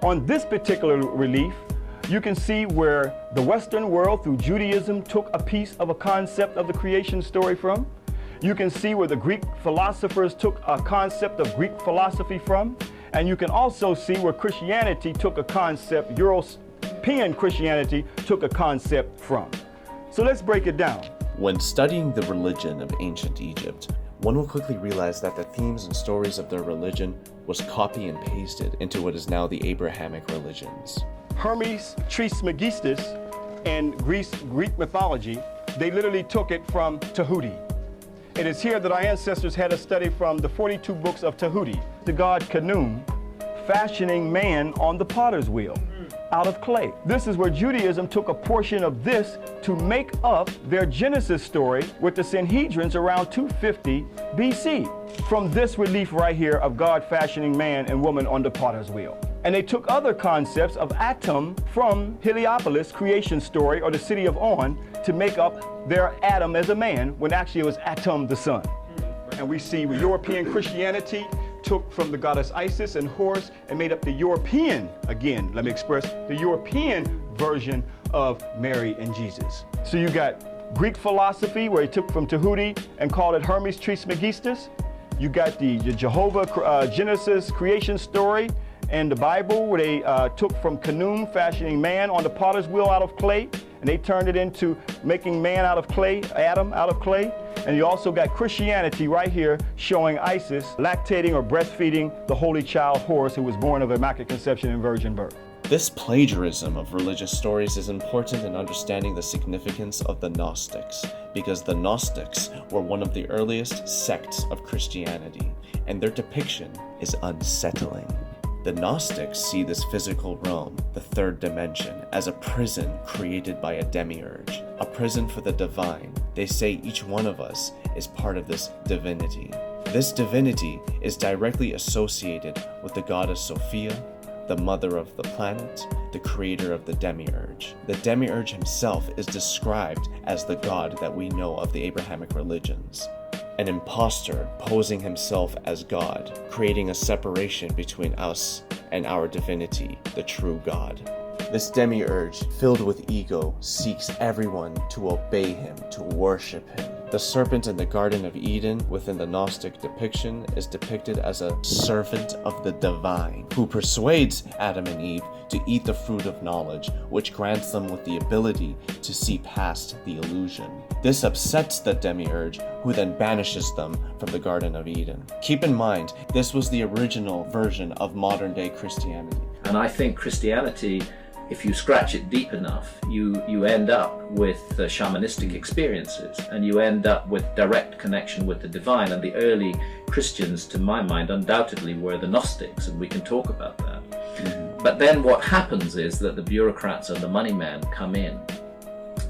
On this particular relief, you can see where the Western world through Judaism took a piece of a concept of the creation story from. You can see where the Greek philosophers took a concept of Greek philosophy from. And you can also see where Christianity took a concept, European Christianity took a concept from. So let's break it down. When studying the religion of ancient Egypt, one will quickly realize that the themes and stories of their religion was copy and pasted into what is now the Abrahamic religions. Hermes Trismegistus in Greek mythology, they literally took it from Tahuti. It is here that our ancestors had us study from the 42 books of Tahuti, the god Khnum fashioning man on the potter's wheel out of clay. This is where Judaism took a portion of this to make up their Genesis story with the Sanhedrins around 250 BC. From this relief right here of God fashioning man and woman on the potter's wheel. And they took other concepts of Atum from Heliopolis creation story or the city of On to make up their Adam as a man when actually it was Atum the son. And we see European Christianity took from the goddess Isis and Horus and made up the European, again, let me express, the European version of Mary and Jesus. So you got Greek philosophy where he took from Tahuti and called it Hermes Trismegistus. You got the Jehovah Genesis creation story and the Bible where they took from Khnum fashioning man on the potter's wheel out of clay, and they turned it into making man out of clay, Adam out of clay. And you also got Christianity right here showing Isis lactating or breastfeeding the holy child Horus, who was born of immaculate conception and virgin birth. This plagiarism of religious stories is important in understanding the significance of the Gnostics, because the Gnostics were one of the earliest sects of Christianity, and their depiction is unsettling. The Gnostics see this physical realm, the third dimension, as a prison created by a demiurge, a prison for the divine. They say each one of us is part of this divinity. This divinity is directly associated with the goddess Sophia, the mother of the planet, the creator of the demiurge. The demiurge himself is described as the god that we know of the Abrahamic religions. An imposter posing himself as God, creating a separation between us and our divinity, the true God. This demiurge, filled with ego, seeks everyone to obey him, to worship him. The serpent in the Garden of Eden within the Gnostic depiction is depicted as a servant of the divine, who persuades Adam and Eve to eat the fruit of knowledge, which grants them with the ability to see past the illusion. This upsets the demiurge, who then banishes them from the Garden of Eden. Keep in mind, this was the original version of modern-day Christianity. And I think Christianity, if you scratch it deep enough, you end up with shamanistic experiences, and you end up with direct connection with the divine. And the early Christians, to my mind, undoubtedly were the Gnostics, and we can talk about that. But then what happens is that the bureaucrats and the money men come in,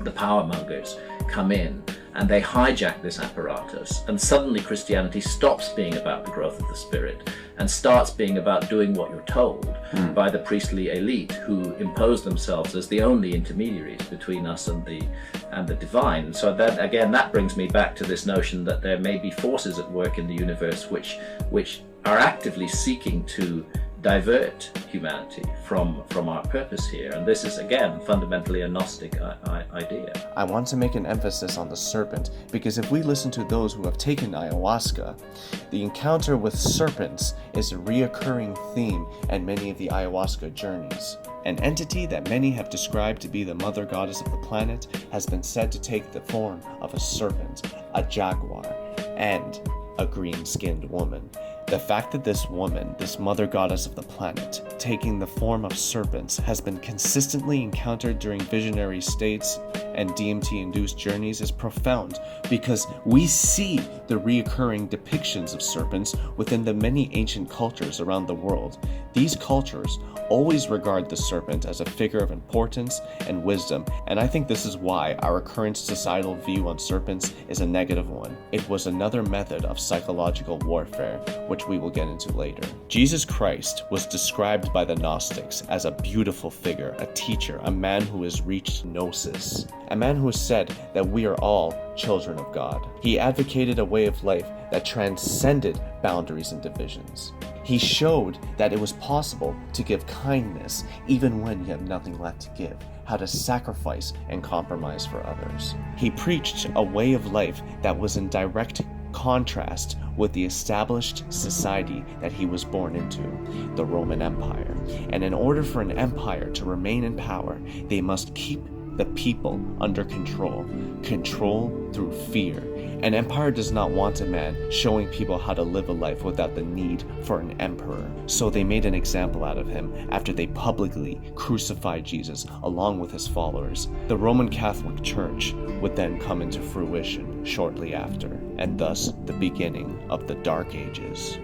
the power mongers come in, and they hijack this apparatus, and suddenly Christianity stops being about the growth of the spirit and starts being about doing what you're told by the priestly elite, who impose themselves as the only intermediaries between us and the divine. So that, again, that brings me back to this notion that there may be forces at work in the universe which are actively seeking to divert humanity from our purpose here. And this is, again, fundamentally a Gnostic idea. I want to make an emphasis on the serpent, because if we listen to those who have taken ayahuasca, the encounter with serpents is a reoccurring theme in many of the ayahuasca journeys. An entity that many have described to be the mother goddess of the planet has been said to take the form of a serpent, a jaguar, and a green-skinned woman. The fact that this woman, this mother goddess of the planet, taking the form of serpents, has been consistently encountered during visionary states and DMT-induced journeys is profound, because we see the reoccurring depictions of serpents within the many ancient cultures around the world. These cultures always regard the serpent as a figure of importance and wisdom, and I think this is why our current societal view on serpents is a negative one. It was another method of psychological warfare, which we will get into later. Jesus Christ was described by the Gnostics as a beautiful figure, a teacher, a man who has reached Gnosis, a man who has said that we are all children of God. He advocated a way of life that transcended boundaries and divisions. He showed that it was possible to give kindness even when you have nothing left to give, how to sacrifice and compromise for others. He preached a way of life that was in direct contrast with the established society that he was born into, the Roman Empire. And in order for an empire to remain in power, they must keep the people under control through fear. An empire does not want a man showing people how to live a life without the need for an emperor. So they made an example out of him after they publicly crucified Jesus along with his followers. The Roman Catholic Church would then come into fruition shortly after, and thus the beginning of the Dark Ages.